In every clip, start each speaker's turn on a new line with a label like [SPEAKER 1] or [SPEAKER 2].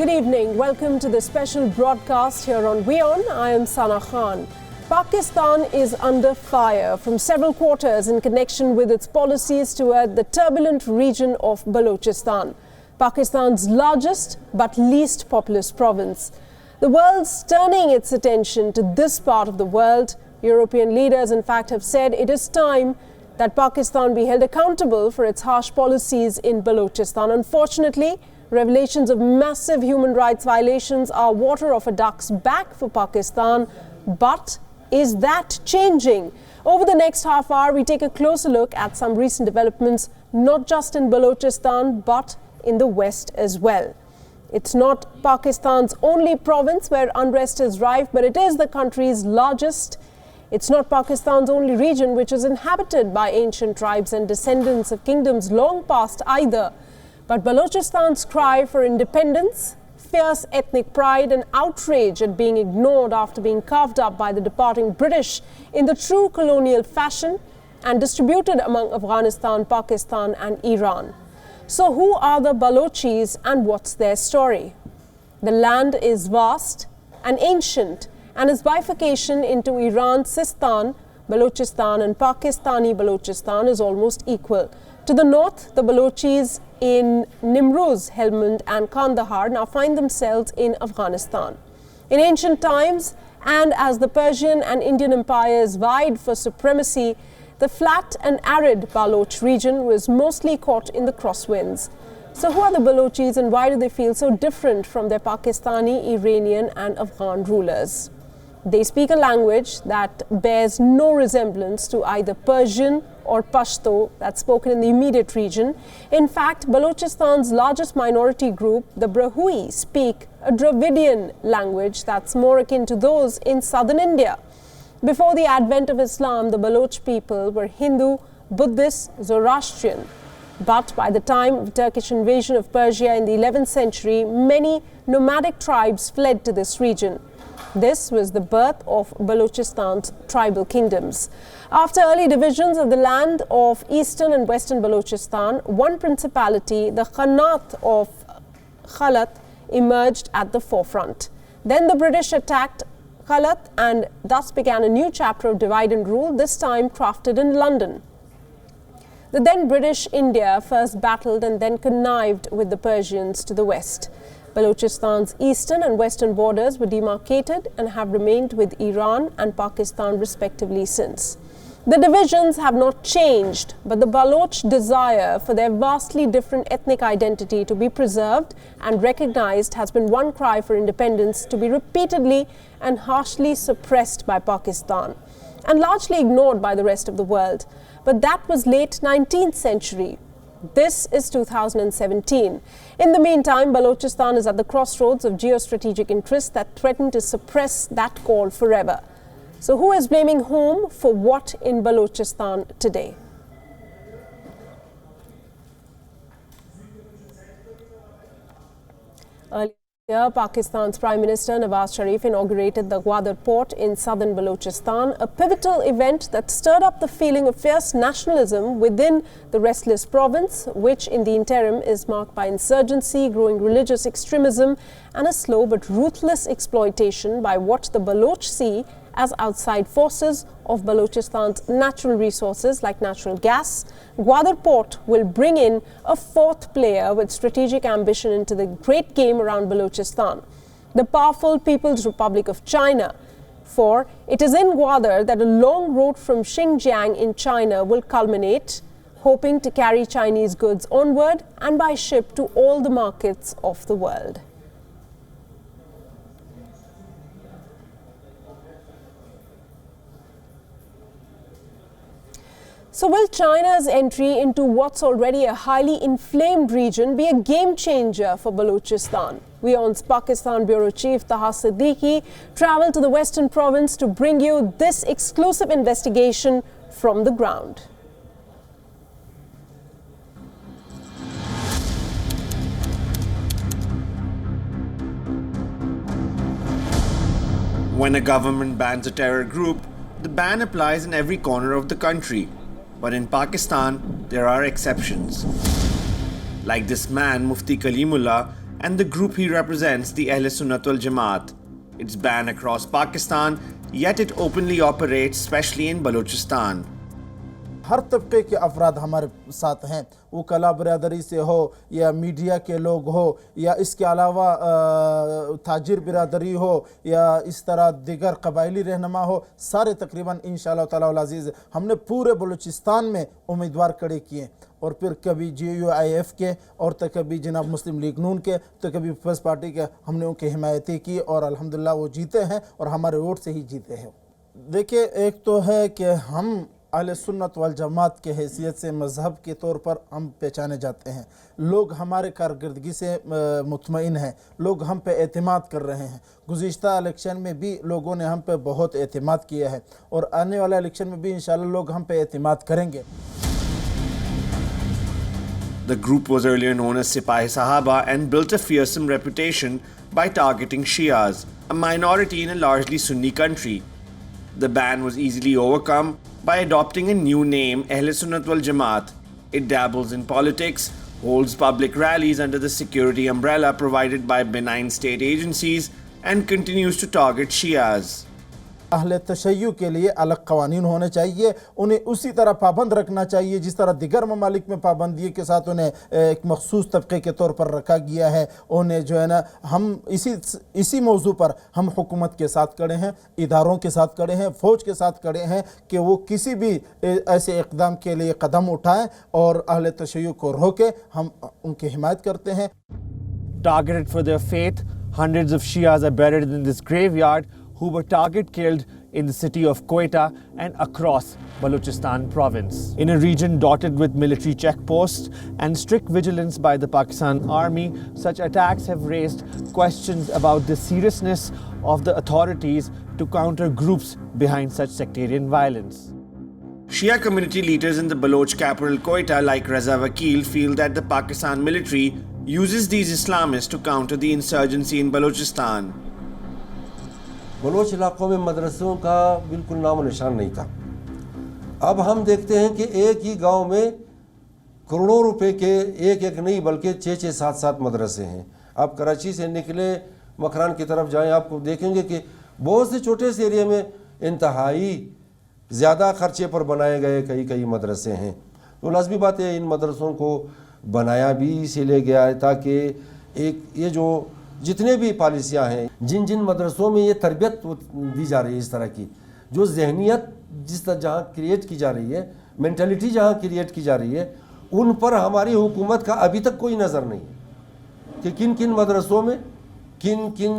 [SPEAKER 1] Good evening. Welcome to the special broadcast here on WION. I am Sana Khan. Pakistan is under fire from several quarters in connection with its policies toward the turbulent region of Balochistan, Pakistan's largest but least populous province. The world's turning its attention to this part of the world. European leaders, in fact, have said it is time that Pakistan be held accountable for its harsh policies in Balochistan. Unfortunately, revelations of massive human rights violations are water off a duck's back for Pakistan. But is that changing? Over the next half hour, we take a closer look at some recent developments, not just in Balochistan, but in the West as well. It's not Pakistan's only province where unrest is rife, but it is the country's largest. It's not Pakistan's only region which is inhabited by ancient tribes and descendants of kingdoms long past either. But Balochistan's cry for independence, fierce ethnic pride and outrage at being ignored after being carved up by the departing British in the true colonial fashion and distributed among Afghanistan, Pakistan and Iran. So who are the Balochis and what's their story? The land is vast and ancient, and its bifurcation into Iran, Sistan, Balochistan and Pakistani Balochistan is almost equal. To the north, the Balochis in Nimruz, Helmand and Kandahar now find themselves in Afghanistan. In ancient times, and as the Persian and Indian empires vied for supremacy, the flat and arid Baloch region was mostly caught in the crosswinds. So who are the Balochis and why do they feel so different from their Pakistani, Iranian and Afghan rulers? They speak a language that bears no resemblance to either Persian or Pashto that's spoken in the immediate region. In fact, Balochistan's largest minority group, the Brahui, speak a Dravidian language that's more akin to those in southern India. Before the advent of Islam, the Baloch people were Hindu, Buddhist, Zoroastrian. But by the time of the Turkish invasion of Persia in the 11th century, many nomadic tribes fled to this region. This was the birth of Balochistan's tribal kingdoms. After early divisions of the land of eastern and western Balochistan, one principality, the Khanat of Khalat, emerged at the forefront. Then the British attacked Khalat and thus began a new chapter of divide and rule, this time crafted in London. The then British India first battled and then connived with the Persians to the west. Balochistan's eastern and western borders were demarcated and have remained with Iran and Pakistan respectively since. The divisions have not changed, but the Baloch desire for their vastly different ethnic identity to be preserved and recognized has been one cry for independence to be repeatedly and harshly suppressed by Pakistan and largely ignored by the rest of the world. But that was late 19th century. This is 2017. In the meantime, Balochistan is at the crossroads of geostrategic interests that threaten to suppress that call forever. So who is blaming whom for what in Balochistan today? Earlier, Pakistan's Prime Minister Nawaz Sharif inaugurated the Gwadar port in southern Balochistan, a pivotal event that stirred up the feeling of fierce nationalism within the restless province, which in the interim is marked by insurgency, growing religious extremism and a slow but ruthless exploitation by what the Baloch see as outside forces of Balochistan's natural resources like natural gas. Gwadar port will bring in a fourth player with strategic ambition into the great game around Balochistan, the powerful People's Republic of China. For it is in Gwadar that a long road from Xinjiang in China will culminate, hoping to carry Chinese goods onward and by ship to all the markets of the world. So will China's entry into what's already a highly inflamed region be a game changer for Balochistan? WION's Pakistan Bureau Chief Taha Siddiqui traveled to the western province to bring you this exclusive investigation from the ground.
[SPEAKER 2] When a government bans a terror group, the ban applies in every corner of the country. But in Pakistan, there are exceptions. Like this man, Mufti Kalimullah, and the group he represents, the Ahl Sunnat wal Jamaat. It's banned across Pakistan, yet it openly operates, especially in Balochistan.
[SPEAKER 3] हर तबके के अफराद हमारे साथ हैं, वो कला बिरादरी से हो या मीडिया के लोग हो या इसके अलावा ताजिर बिरादरी हो या इस तरह दिगर कबायली रहनुमा हो, सारे तकरीबन इंशाअल्लाह ताला अल अज़ीज़ हमने पूरे बलूचिस्तान में उम्मीदवार खड़े किए। और फिर कभी GUIF के और तो कभी जनाब मुस्लिम लीग नून के तो कभी पीपल्स पार्टी के, हमने उनकी हिमायतें की और अल्हम्दुलिल्लाह वो जीते हैं और हमारे वोट से ही जीते हैं। देखिए, एक तो है कि हम अहले सुन्नत वल जमात के हैसियत से मज़हब के तौर पर हम पहचाने जाते हैं। लोग हमारे कारकर्दगी से मुतमईन हैं, लोग हम पे एतमाद कर रहे हैं। गुज़िश्ता इलेक्शन में भी लोगों ने हम पे बहुत एतमाद किया है और आने वाला इलेक्शन में भी इंशाअल्लाह लोग हम पे एतमाद करेंगे।
[SPEAKER 2] The group was earlier known as Sipahi Sahaba and built a fearsome reputation by targeting Shias, a minority in a largely Sunni country. The ban was easily overcome by adopting a new name, Ahl Sunnat wal Jamaat. It dabbles in politics, holds public rallies under the security umbrella provided by benign state agencies, and continues to target Shias.
[SPEAKER 3] अहले तशय्युअ के लिए अलग कवानीन होने चाहिए, उन्हें उसी तरह पाबंद रखना चाहिए जिस तरह दिगर ममालिक में पाबंदी के साथ उन्हें एक मखसूस तबके के तौर पर रखा गया है। उन्हें जो है ना, हम इसी मौजू पर हम हुकूमत के साथ खड़े हैं, इदारों के साथ खड़े हैं, फ़ौज के साथ खड़े हैं कि वो किसी भी ऐसे इक़दाम के लिए कदम उठाएं और अहले तशय्युअ को रोके, हम उनकी हिमायत करते हैं।
[SPEAKER 4] Targeted for their faith, hundreds of Shias are buried in this graveyard who were target killed in the city of Quetta and across Balochistan province. In a region dotted with military checkposts and strict vigilance by the Pakistan army, such attacks have raised questions about the seriousness of the authorities to counter groups behind such sectarian violence.
[SPEAKER 2] Shia community leaders in the Baloch capital Quetta, like Raza Vakil, feel that the Pakistan military uses these Islamists to counter the insurgency in Balochistan.
[SPEAKER 5] Baloch इलाकों में मदरसों का बिल्कुल नाम निशान नहीं था। अब हम देखते हैं कि एक ही गांव में करोड़ों रुपए के एक नहीं बल्कि 6-6, 7-7 मदरसे हैं। आप कराची से निकले मकरान की तरफ जाएं, आपको देखेंगे कि बहुत से छोटे से एरिया में इंतहाई ज़्यादा खर्चे पर बनाए गए कई मदरसे हैं। तो लाजमी बात है, इन मदरसों को बनाया भी इसीलिए गया है ताकि एक ये जो जितने भी पॉलिसियाँ हैं, जिन मदरसों में ये तरबियत दी जा रही है, इस तरह की जो जहनियत जिस तरह जहाँ क्रिएट की जा रही है, मेंटलिटी जहाँ क्रिएट की जा रही है, उन पर हमारी हुकूमत का अभी तक कोई नज़र नहीं है कि किन किन मदरसों में किन किन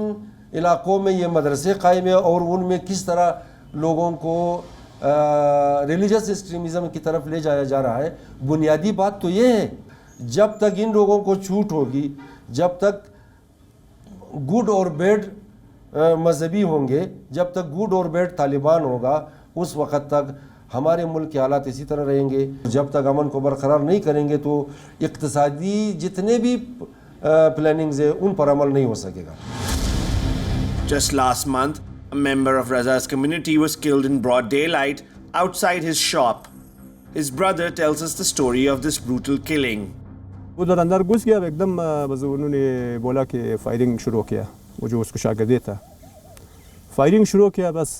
[SPEAKER 5] इलाकों में ये मदरसे कायम है और उनमें किस तरह लोगों को रिलीजियस एक्सट्रीमिज़म की तरफ ले जाया जा रहा है। बुनियादी बात तो ये है, जब तक इन लोगों को छूट होगी, जब तक गुड और बैड मजहबी होंगे, जब तक गुड और बैड तालिबान होगा, उस वक़्त तक हमारे मुल्क के हालात इसी तरह रहेंगे। जब तक अमन को बरकरार नहीं करेंगे तो इक़्तिसादी जितने भी प्लानिंग्स है उन पर अमल नहीं हो सकेगा।
[SPEAKER 2] Just last month, a member of Raza's community was killed in broad daylight outside his shop. His brother tells us the story of this brutal killing.
[SPEAKER 6] उधर अंदर घुस गया एकदम, बस उन्होंने बोला कि फायरिंग शुरू किया। वो जो उसको शागिर्द था, फायरिंग शुरू किया। बस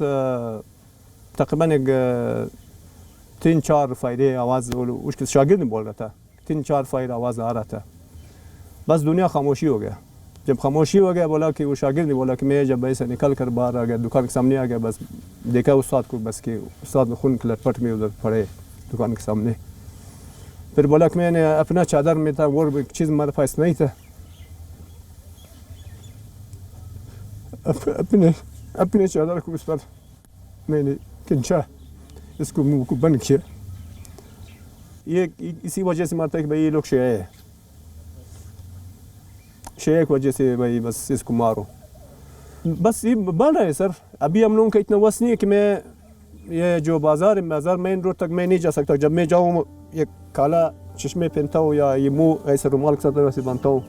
[SPEAKER 6] तकरीबन एक 3-4 फायरें आवाज़ उसके शागिर्द ने बोल रहा था, 3-4 फायर आवाज़ आ रहा था। बस दुनिया खामोशी हो गया। जब खामोशी हो गया, बोला कि वो शागिर्द ने बोला कि मैं जब ऐसे निकल कर बाहर आ गया, दुकान के सामने आ गया, बस देखा उस्ताद को, बस कि उस्ताद में खून की लटपट में उधर पड़े दुकान के सामने। फिर बोला कि मैंने अपना चादर में था, वो एक चीज़ हमारे पास नहीं था, अपने चादर को उस पर मैंने खींचा, इसको मुंह को बंद किया। ये इसी वजह से मारता है कि भाई ये लोग शिया है, शिया की वजह से भाई बस इसको मारो। बस ये बढ़ रहा है सर। अभी हम लोगों का इतना वस नहीं है कि मैं ये जो बाज़ार मेन रोड तक मैं नहीं जा सकता। जब मैं जाऊँ ये काला चश्मे पहनता हूँ या ये मुंह ऐसे रुमाल के साथ ऐसे बांधता हूँ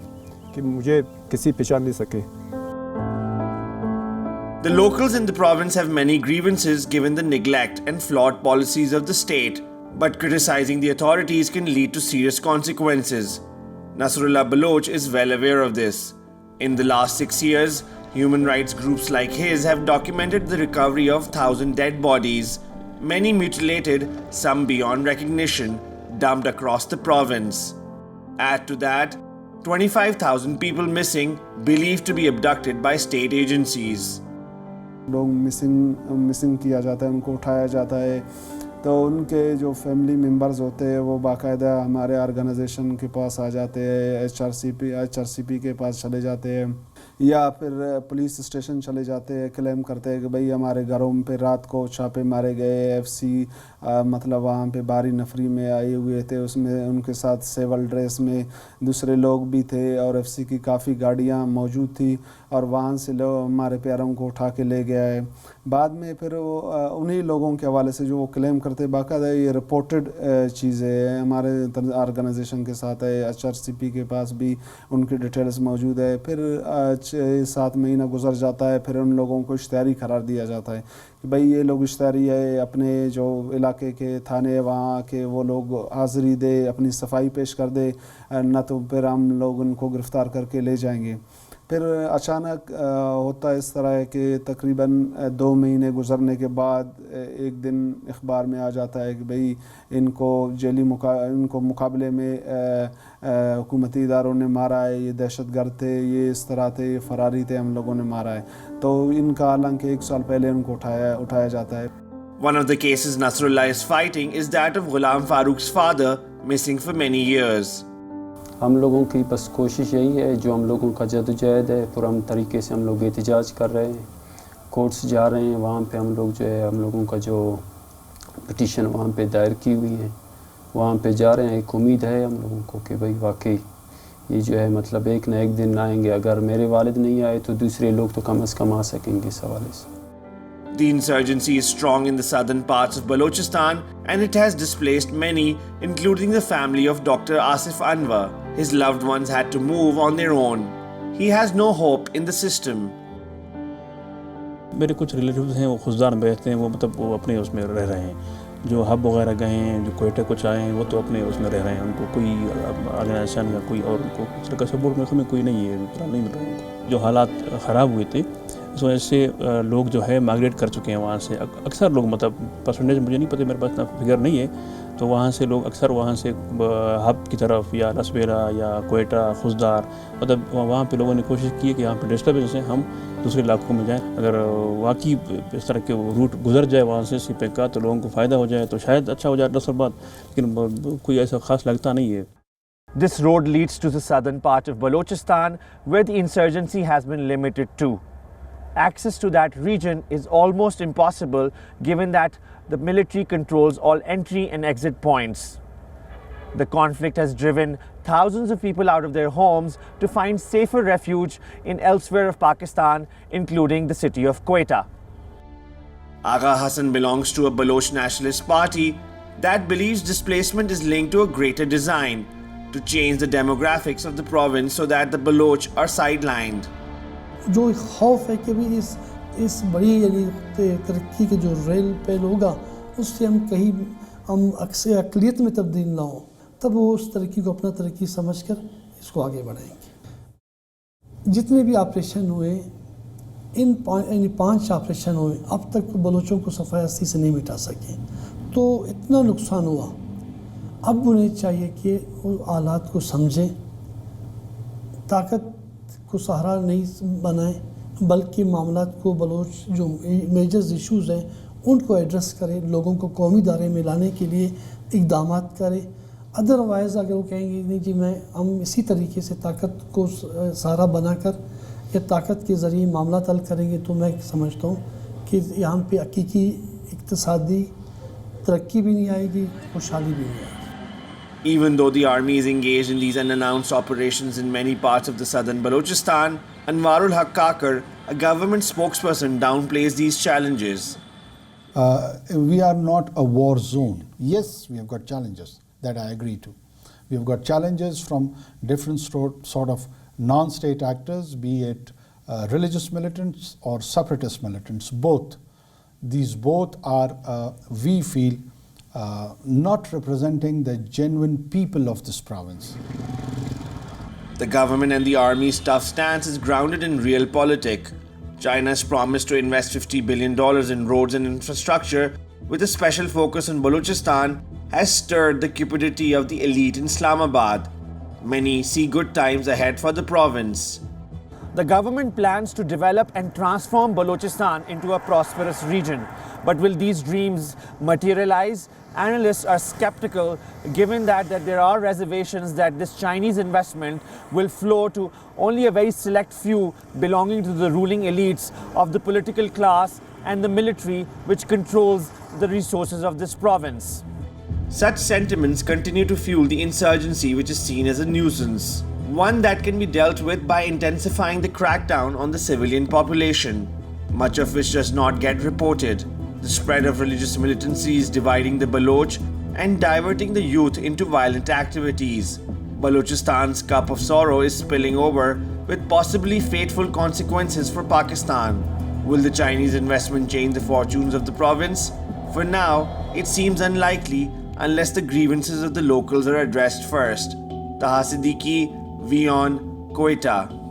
[SPEAKER 6] कि मुझे किसी पहचान नहीं सके।
[SPEAKER 2] The locals in the province have many grievances given the neglect and flawed policies of the state, but criticizing the authorities can lead to serious consequences. Nasrullah Baloch is well aware of this. In the last 6 years, human rights groups like his have documented the recovery of 1,000 dead bodies, many mutilated, some beyond recognition, dumped across the province. Add to that, 25,000 people missing, believed to be abducted by state agencies.
[SPEAKER 7] लोग missing किया जाता है, उनको उठाया जाता है, तो उनके जो फैमिली मेंबर्स होते हैं वो बाकायदा हमारे ऑर्गेनाइजेशन के पास आ जाते हैं, एचआरसीपी के पास चले जाते हैं या फिर पुलिस स्टेशन चले जाते हैं, क्लेम करते हैं कि भाई हमारे घरों पे रात को छापे मारे गए, एफसी मतलब वहाँ पे बारी नफरी में आए हुए थे, उसमें उनके साथ सिविल ड्रेस में दूसरे लोग भी थे और एफसी की काफ़ी गाड़ियाँ मौजूद थी और वहाँ से लोग हमारे प्यारों को उठा के ले गया है। बाद में फिर वो उन्हीं लोगों के हवाले से जो वो क्लेम करते बाकायदा ये रिपोर्टेड चीज़ें हैं, हमारे ऑर्गेनाइजेशन के साथ है, एचआरसीपी के पास भी उनकी डिटेल्स मौजूद है। फिर 6-7 महीना गुजर जाता है, फिर उन लोगों को इश्तिहारी करार दिया जाता है कि भाई ये लोग इश्तिहारी है, अपने जो इलाके के थाने वहाँ के वो लोग हाज़िरी दे, अपनी सफाई पेश कर दे, न तो फिर हम लोग उनको गिरफ़्तार करके ले जाएंगे। फिर अचानक होता इस तरह है कि तकरीबन 2 महीने गुजरने के बाद एक दिन अखबार में आ जाता है कि भाई इनको इनको मुकाबले में हुकूमती इदारों ने मारा है, ये दहशतगर्द थे, ये इस तरह थे, ये फरारी थे, हम लोगों ने मारा है। तो इनका हालांकि 1 साल पहले उनको उठाया जाता है।
[SPEAKER 2] One of the cases Nasrullah is fighting is that of Ghulam Farooq's father, missing for many years.
[SPEAKER 8] हम लोगों की बस कोशिश यही है, जो हम लोगों का जदोजहद है, पुरअमन तरीके से हम लोग एहतजाज कर रहे हैं, कोर्ट्स जा रहे हैं, वहाँ पे हम लोग जो है हम लोगों का जो पिटीशन वहाँ पे दायर की हुई है वहाँ पे जा रहे हैं। एक उम्मीद है हम लोगों को कि भाई वाकई ये जो है मतलब एक ना एक दिन आएंगे, अगर मेरे वालिद नहीं आए तो दूसरे लोग तो कम से कम आ सकेंगे इस हवाले से।
[SPEAKER 2] The insurgency is strong in the southern parts of Balochistan and it has displaced many, including the family of Dr. Asif Anwar. His loved ones had to move on their own. He has no hope in the system.
[SPEAKER 9] मेरे कुछ relatives हैं वो खुशदार में रहते हैं, वो मतलब वो अपने उसमें रह रहे हैं, जो हब वगैरह गए हैं, जो कोयटा कुछ आए हैं वो तो अपने उसमें रह रहे हैं, उनको कोई ऑर्गेनाइजेशन या कोई और उनको इस तरह का सपोर्ट में कोई नहीं है, नहीं मिल रहा है उनको। जो हालात ख़राब हुए थे इस वजह से लोग जो है माइग्रेट कर चुके हैं वहाँ से। अक्सर लोग मतलब परसेंटेज मुझे नहीं पता, मेरे पास इतना फिगर नहीं है, तो वहाँ से लोग अक्सर वहाँ से हब की तरफ या लसबेरा या कोयटा खुशदार मतलब वहाँ पे लोगों ने कोशिश की है कि यहाँ पे डिस्टर्बेंस से हम दूसरे इलाकों में जाएं। अगर वाकई इस तरह के रूट गुजर जाए वहाँ से सीपे का तो लोगों को फ़ायदा हो जाए तो शायद अच्छा हो जाए 10 साल बाद, लेकिन कोई ऐसा खास लगता नहीं है।
[SPEAKER 4] This road leads to the southern part of Balochistan, where the insurgency has been limited to. Access to that region is almost impossible given that the military controls all entry and exit points. The conflict has driven thousands of people out of their homes to find safer refuge in elsewhere of Pakistan, including the city of Quetta.
[SPEAKER 2] Agha Hassan belongs to a Baloch nationalist party that believes displacement is linked to a greater design to change the demographics of the province so that the Baloch are sidelined.
[SPEAKER 10] जो खौफ है कि भी इस बड़ी यानी तरक्की के जो रेल पेल होगा उससे हम अक्सर अक़लियत में तब्दील ना हो, तब वो उस तरक्की को अपना तरक्की समझकर इसको आगे बढ़ाएंगे। जितने भी ऑपरेशन हुए इन 5 ऑपरेशन हुए अब तक बलोचों को सफ़ाई हस्ती से नहीं मिटा सके, तो इतना नुकसान हुआ। अब उन्हें चाहिए कि वो हालात को समझें, ताकत को सहारा नहीं बनाएं, बल्कि मामलात को बलोच जो मेजर्स इश्यूज़ हैं उनको एड्रेस करें, लोगों को कौमी दायरे में लाने के लिए इक़दाम करें। अदरवाइज़ अगर वो कहेंगे नहीं जी हम इसी तरीके से ताकत को सहारा बनाकर या ताकत के ज़रिए मामला हल करेंगे, तो मैं समझता हूँ कि यहाँ पे हकीकी इक़्तिसादी तरक्की भी नहीं आएगी, खुशहाली भी नहीं आएगी।
[SPEAKER 2] Even though the army is engaged in these unannounced operations in many parts of the southern Balochistan, Anwarul Haq Kakar, a government spokesperson, downplays these challenges.
[SPEAKER 11] We are not a war zone. Yes, we have got challenges that I agree to. We have got challenges from different sort of non-state actors, be it religious militants or separatist militants, both. These both are, we feel, not representing the genuine people of this province.
[SPEAKER 2] The government and the army's tough stance is grounded in realpolitik. China's promise to invest $50 billion in roads and infrastructure with a special focus on Balochistan has stirred the cupidity of the elite in Islamabad. Many see good times ahead for the province.
[SPEAKER 4] The government plans to develop and transform Balochistan into a prosperous region. But will these dreams materialize? Analysts are skeptical given that there are reservations that this Chinese investment will flow to only a very select few belonging to the ruling elites of the political class and the military, which controls the resources of this province.
[SPEAKER 2] Such sentiments continue to fuel the insurgency, which is seen as a nuisance, one that can be dealt with by intensifying the crackdown on the civilian population, much of which does not get reported. The spread of religious militancy is dividing the Baloch and diverting the youth into violent activities. Balochistan's cup of sorrow is spilling over, with possibly fateful consequences for Pakistan. Will the Chinese investment change the fortunes of the province? For now, it seems unlikely unless the grievances of the locals are addressed first. Taha Siddiqui, WION, Quetta.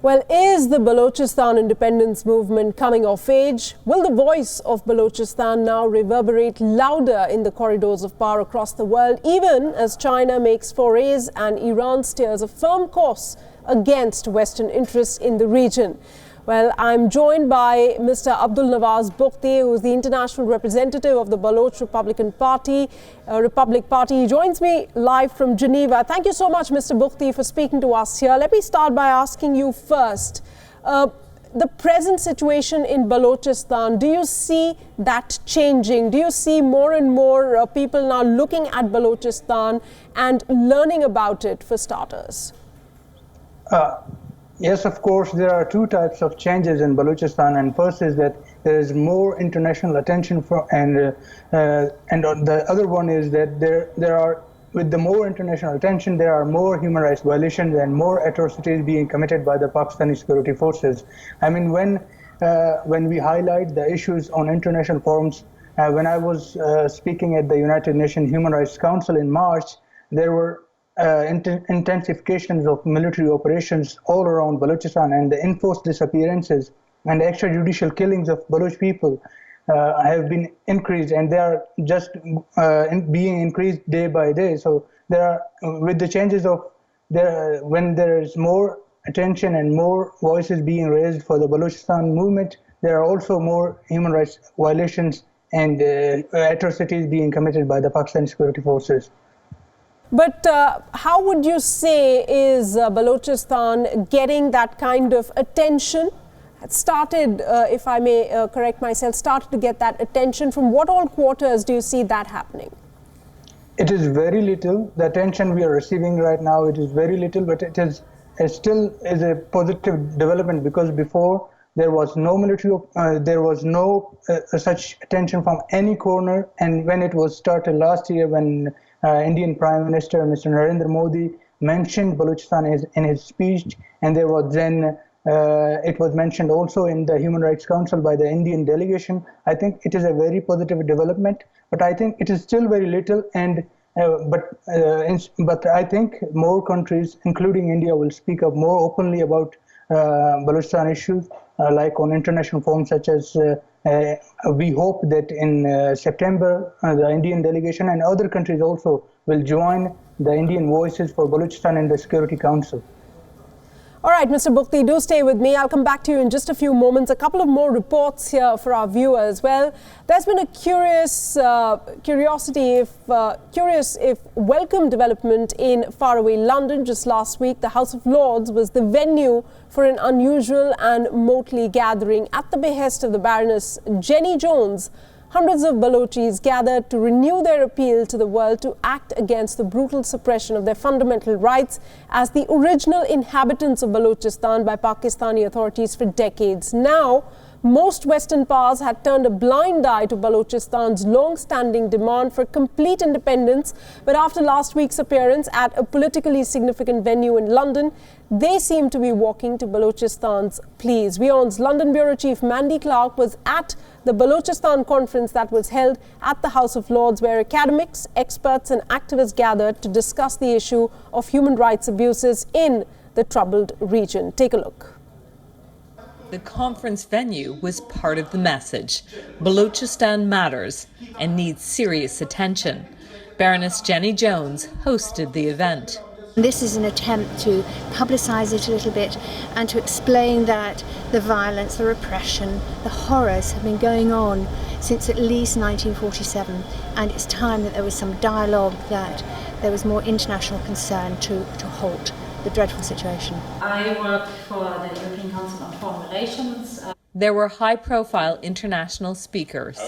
[SPEAKER 1] Well, is the Balochistan independence movement coming of age? Will the voice of Balochistan now reverberate louder in the corridors of power across the world, even as China makes forays and Iran steers a firm course against Western interests in the region? Well, I'm joined by Mr. Abdul Nawaz Bukhti, who is the international representative of the Baloch Republic Party. He joins me live from Geneva. Thank you so much, Mr. Bukhti, for speaking to us here. Let me start by asking you first, the present situation in Balochistan, do you see that changing? Do you see more and more people now looking at Balochistan and learning about it, for starters?
[SPEAKER 12] Yes, of course, there are two types of changes in Balochistan, and first is that there is more international attention and the other one is that there are, with the more international attention, there are more human rights violations and more atrocities being committed by the Pakistani security forces. I mean, when we highlight the issues on international forums, when I was speaking at the United Nations Human Rights Council in March, there were intensifications of military operations all around Balochistan, and the enforced disappearances and extrajudicial killings of Baloch people have been increased, and they are just being increased day by day. So there are, with the changes of when there is more attention and more voices being raised for the Balochistan movement, there are also more human rights violations and atrocities being committed by the Pakistani security forces.
[SPEAKER 1] But how would you say is Balochistan getting that kind of attention? It started, if I may correct myself, started to get that attention. From what all quarters do you see that happening?
[SPEAKER 12] It is very little. The attention we are receiving right now, it is very little, but it still is a positive development, because before there was no military, there was no such attention from any corner. And when it was started last year, when Indian Prime Minister Mr. Narendra Modi mentioned Balochistan in his speech, and there was then it was mentioned also in the Human Rights Council by the Indian delegation. I think it is a very positive development, but I think it is still very little. And but I think more countries, including India, will speak up more openly about Balochistan issues, like on international forums such as. We hope that in September, the Indian delegation and other countries also will join the Indian voices for Balochistan in the Security Council.
[SPEAKER 1] All right, Mr. Bukhti, do stay with me. I'll come back to you in just a few moments. A couple of more reports here for our viewers. Well, there's been a curious if welcome development in faraway London. Just last week, the House of Lords was the venue for an unusual and motley gathering. At the behest of the Baroness Jenny Jones, hundreds of Balochis gathered to renew their appeal to the world to act against the brutal suppression of their fundamental rights as the original inhabitants of Balochistan by Pakistani authorities for decades. Now, Most Western powers had turned a blind eye to Balochistan's long-standing demand for complete independence, but after last week's appearance at a politically significant venue in London, they seem to be walking to Balochistan's pleas. WION's London Bureau Chief Mandy Clark was at the Balochistan conference that was held at the House of Lords, where academics, experts and activists gathered to discuss the issue of human rights abuses in the troubled region. Take a look.
[SPEAKER 13] The conference venue was part of the message. Balochistan matters and needs serious attention. Baroness Jenny Jones hosted the event.
[SPEAKER 14] This is an attempt to publicise it a little bit and to explain that the violence, the repression, the horrors have been going on since at least 1947, and it's time that there was some dialogue, that there was more international concern to halt the dreadful situation.
[SPEAKER 15] I work for the European Council on Foreign Relations.
[SPEAKER 13] There were high-profile international speakers.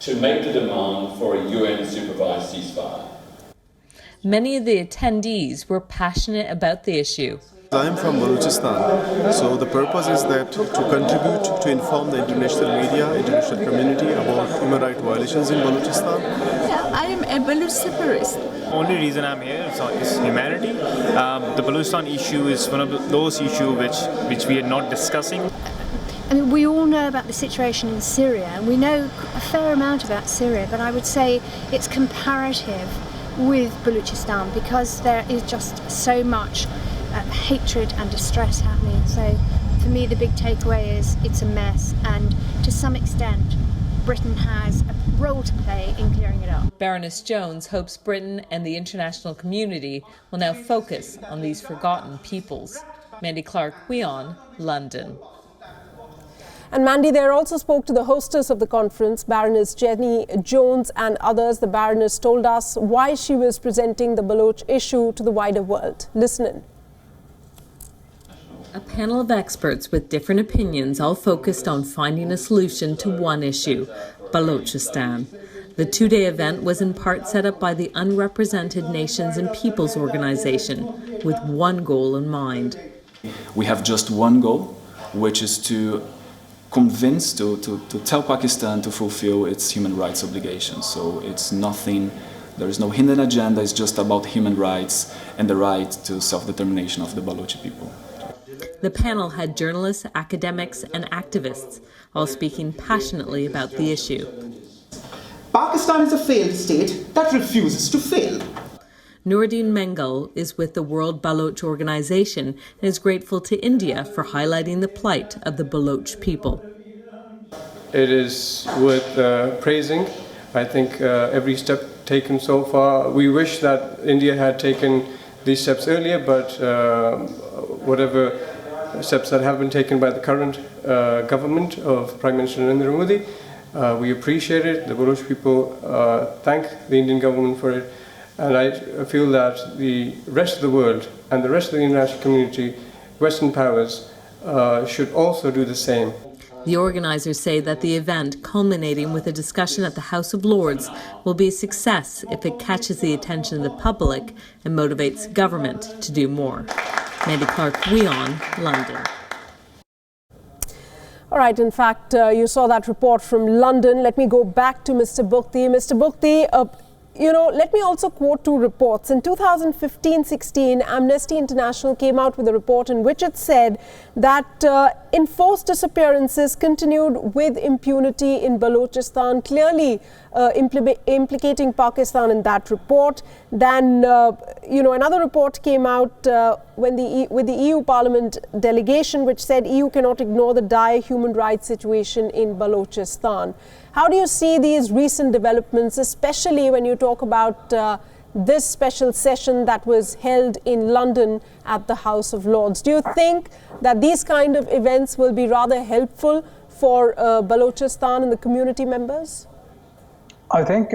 [SPEAKER 16] To make the demand for a UN-supervised ceasefire.
[SPEAKER 13] Many of the attendees were passionate about the issue.
[SPEAKER 17] I am from Balochistan, so the purpose is that to contribute to inform the international media, international community about human rights violations in Balochistan.
[SPEAKER 18] Yeah, I am a Baloch separatist.
[SPEAKER 19] The only reason I'm here is humanity. The Balochistan issue is one of those issues which we are not discussing.
[SPEAKER 14] I mean, we all know about the situation in Syria, and we know a fair amount about Syria, but I would say it's comparative with Balochistan because there is just so much hatred and distress happening. So for me, the big takeaway is it's a mess, and to some extent Britain has a role to play in clearing it up.
[SPEAKER 13] Baroness Jones hopes Britain and the international community will now focus on these forgotten peoples. Mandy Clark, WION, London.
[SPEAKER 1] And Mandy there also spoke to the hostess of the conference, Baroness Jenny Jones, and others. The Baroness told us why she was presenting the Baloch issue to the wider world. Listen in.
[SPEAKER 13] A panel of experts with different opinions all focused on finding a solution to one issue, Balochistan. The two-day event was in part set up by the Unrepresented Nations and Peoples Organization with one goal in mind.
[SPEAKER 20] We have just one goal, which is to convince, to tell Pakistan to fulfill its human rights obligations. So it's nothing, there is no hidden agenda, it's just about human rights and the right to self-determination of the Balochi people.
[SPEAKER 13] The panel had journalists, academics and activists, all speaking passionately about the issue.
[SPEAKER 21] Pakistan is a failed state that refuses to fail.
[SPEAKER 13] Nuruddin Mengal is with the World Baloch Organization and is grateful to India for highlighting the plight of the Baloch people.
[SPEAKER 22] It is worth praising. I think every step taken so far, we wish that India had taken these steps earlier, but whatever steps that have been taken by the current government of Prime Minister Narendra Modi, we appreciate it. The Baloch people thank the Indian government for it. And I feel that the rest of the world and the rest of the international community, Western powers, should also do the same.
[SPEAKER 13] The organizers say that the event, culminating with a discussion at the House of Lords, will be a success if it catches the attention of the public and motivates government to do more. Mandy Clark, WION, London.
[SPEAKER 1] All right, in fact, you saw that report from London. Let me go back to Mr. Bukti. Mr. Bukti, let me also quote two reports. In 2015-16, Amnesty International came out with a report in which it said that enforced disappearances continued with impunity in Balochistan, clearly implicating Pakistan in that report. Then, another report came out with the EU Parliament delegation, which said EU cannot ignore the dire human rights situation in Balochistan. How do you see these recent developments, especially when you talk about this special session that was held in London at the House of Lords? Do you think that these kind of events will be rather helpful for Balochistan and the community members?
[SPEAKER 12] I think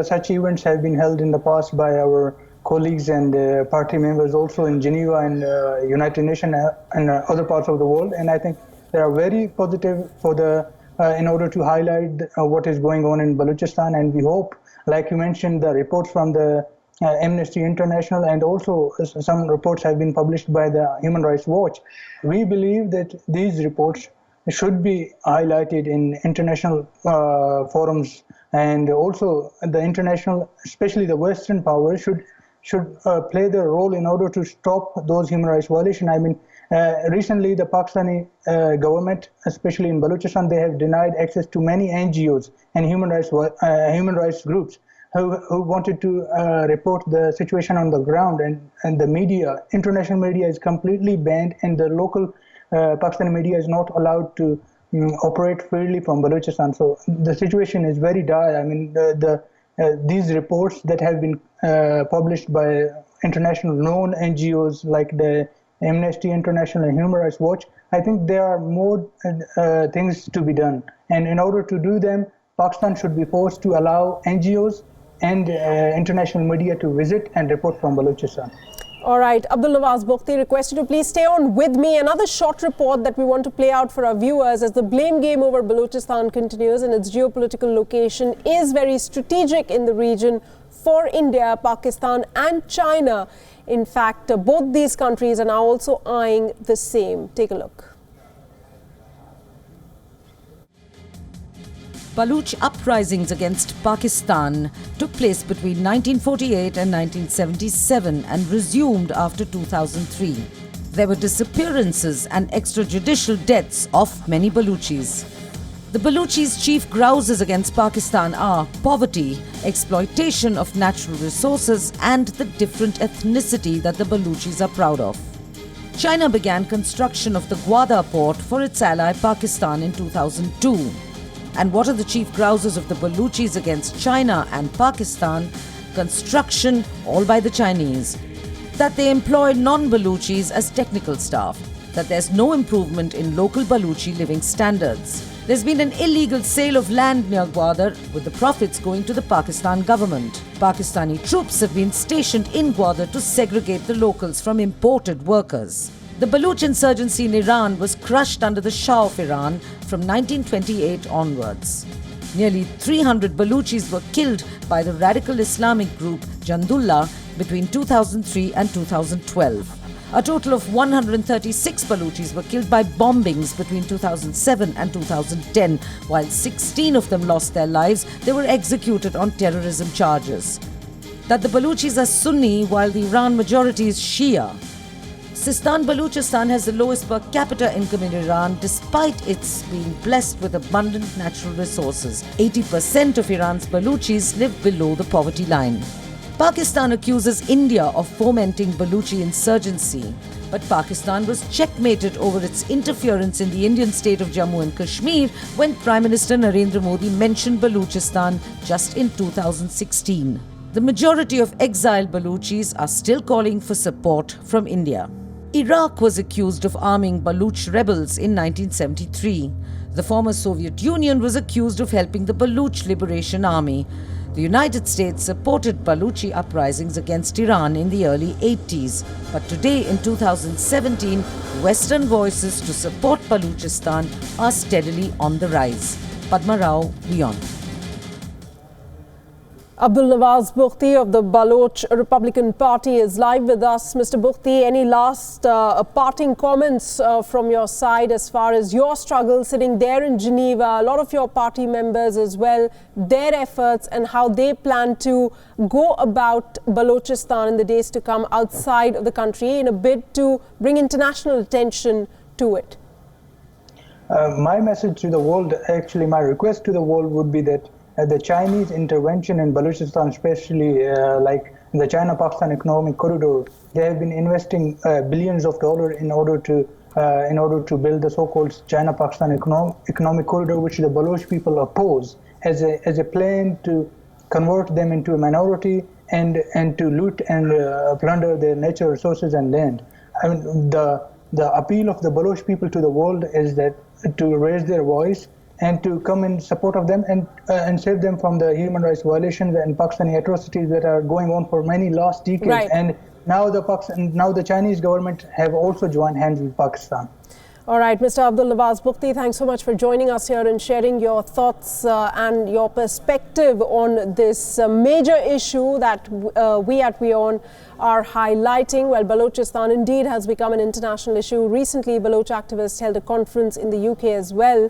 [SPEAKER 12] such events have been held in the past by our colleagues and party members also in Geneva and United Nations and other parts of the world. And I think they are very positive for the in order to highlight what is going on in Balochistan. And we hope, like you mentioned, the reports from the Amnesty International and also some reports have been published by the Human Rights Watch. We believe that these reports should be highlighted in international forums, and also the international, especially the Western powers, should play their role in order to stop those human rights violations. I mean, recently the Pakistani government, especially in Balochistan, they have denied access to many NGOs and human rights groups who wanted to report the situation on the ground, and the media, international media, is completely banned, and the local Pakistani media is not allowed to operate freely from Balochistan. So the situation is very dire. I mean, these reports that have been published by international known NGOs like the Amnesty International and Human Rights Watch, I think there are more things to be done. And in order to do them, Pakistan should be forced to allow NGOs and international media to visit and report from Balochistan.
[SPEAKER 1] All right, Abdul Nawaz Bukhti, request you to please stay on with me. Another short report that we want to play out for our viewers as the blame game over Balochistan continues, and its geopolitical location is very strategic in the region for India, Pakistan and China. In fact, both these countries are now also eyeing the same. Take a look.
[SPEAKER 3] Baloch uprisings against Pakistan took place between 1948 and 1977 and resumed after 2003. There were disappearances and extrajudicial deaths of many Balochis. The Balochis' chief grouses against Pakistan are poverty, exploitation of natural resources, and the different ethnicity that the Balochis are proud of. China began construction of the Gwadar port for its ally Pakistan in 2002. And what are the chief grouses of the Balochis against China and Pakistan? Construction, all by the Chinese. That they employ non-Balochis as technical staff. That there's no improvement in local Balochi living standards. There's been an illegal sale of land near Gwadar, with the profits going to the Pakistan government. Pakistani troops have been stationed in Gwadar to segregate the locals from imported workers. The Baloch insurgency in Iran was crushed under the Shah of Iran from 1928 onwards. Nearly 300 Balochis were killed by the radical Islamic group Jandullah between 2003 and 2012. A total of 136 Balochis were killed by bombings between 2007 and 2010, while 16 of them lost their lives. They were executed on terrorism charges. That the Balochis are Sunni while the Iran majority is Shia. Sistan Balochistan has the lowest per capita income in Iran despite its being blessed with abundant natural resources. 80% of Iran's Balochis live below the poverty line. Pakistan accuses India of fomenting Balochi insurgency, but Pakistan was checkmated over its interference in the Indian state of Jammu and Kashmir when Prime Minister Narendra Modi mentioned Balochistan just in 2016. The majority of exiled Balochis are still calling for support from India. Iraq was accused of arming Baloch rebels in 1973. The former Soviet Union was accused of helping the Baloch Liberation Army. The United States supported Balochi uprisings against Iran in the early 80s. But today, in 2017, Western voices to support Balochistan are steadily on the rise. Padma Rao, WION.
[SPEAKER 1] Abdul Nawaz Bukhti of the Baloch Republican Party is live with us. Mr. Bukhti, any last parting comments from your side as far as your struggle sitting there in Geneva, a lot of your party members as well, their efforts and how they plan to go about Balochistan in the days to come outside of the country in a bid to bring international attention to it?
[SPEAKER 12] My message to the world, actually my request to the world would be that the Chinese intervention in Balochistan, especially like the China-Pakistan economic corridor, they have been investing billions of dollars in order to build the so-called China-Pakistan economic corridor, which the Baloch people oppose, as a plan to convert them into a minority and to loot and plunder their natural resources and land. I mean, the appeal of the Baloch people to the world is that to raise their voice and to come in support of them and save them from the human rights violations and Pakistani atrocities that are going on for many last decades.
[SPEAKER 1] Right.
[SPEAKER 12] And now the Chinese government have also joined hands with Pakistan.
[SPEAKER 1] All right, Mr. Abdul Nawaz Bukti, thanks so much for joining us here and sharing your thoughts and your perspective on this major issue that we at WION are highlighting. Well, Balochistan indeed has become an international issue. Recently, Baloch activists held a conference in the UK as well.